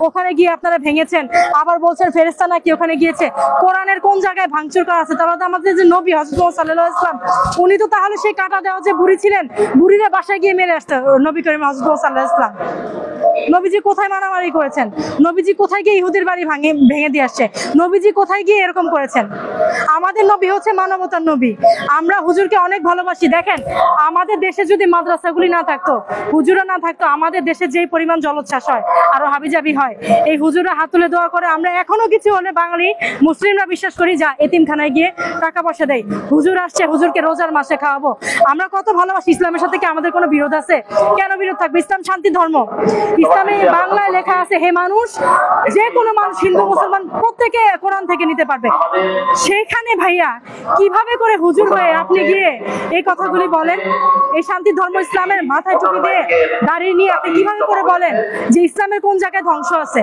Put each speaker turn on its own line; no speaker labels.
ওখানে গিয়ে আপনারা ভেঙেছেন, আবার বলছেন ফেরেশতা নাকি ওখানে গিয়েছে। কোরআনের কোন জায়গায় ভাঙচুর করা আছে? তাহলে তো আমাদের যে নবী হযরত মুহাম্মদ সাল্লাল্লাহু আলাইহি ওয়াসাল্লাম উনি তো তাহলে সেই কাটা দেওয়া যে বুড়ি ছিলেন, বুড়িরা বাসায় গিয়ে মেরে আসতো নবী করিম হযরত মুহাম্মদ সাল্লাল্লাহু আলাইহি ওয়াসাল্লাম। নবীজি কোথায় মারামারি করেছেন? নবীজি কোথায় গিয়ে ইহুদির বাড়ি ভেঙে দিয়ে আসছে? নবীজি কোথায় গিয়ে এরকম করেছেন? আমাদের নবী হচ্ছে মানবতার নবী। আমরা হুজুরকে অনেক ভালোবাসি। দেখেন, আমাদের দেশে যদি মাদ্রাসাগুলি না থাকতো, হুজুরা না থাকতো, আমাদের দেশে যেই পরিমাণ জলোচ্ছ্বাস হয়, আরো হাবিজাবি হয়, এই হুজুরা হাত তুলে দোয়া করে। আমরা এখনো কিছু হলে বাঙালি মুসলিমরা বিশ্বাস করি যা এতিমখানায় গিয়ে টাকা পয়সা দেয়, হুজুর আসছে হুজুরকে রোজার মাসে খাওয়াবো। আমরা কত ভালোবাসি। ইসলামের সাথে কি আমাদের কোনো বিরোধ আছে? কেন বিরোধ থাকবে? ইসলাম শান্তি ধর্ম। ইসলামে বাংলায় লেখা আছে, হে মানুষ, যে কোনো মানুষ হিন্দু মুসলমান প্রত্যেকে কোরআন থেকে নিতে পারবে। সেইখানে ভাইয়া কিভাবে করে হুজুর হয়ে আপনি গিয়ে এই কথাগুলি বলেন? এই শান্তি ধর্ম ইসলামের মাথায় টুপি দিয়ে দাঁড়িয়ে নিয়ে আপনি কিভাবে করে বলেন যে ইসলামের কোন জায়গায় ধ্বংস আছে?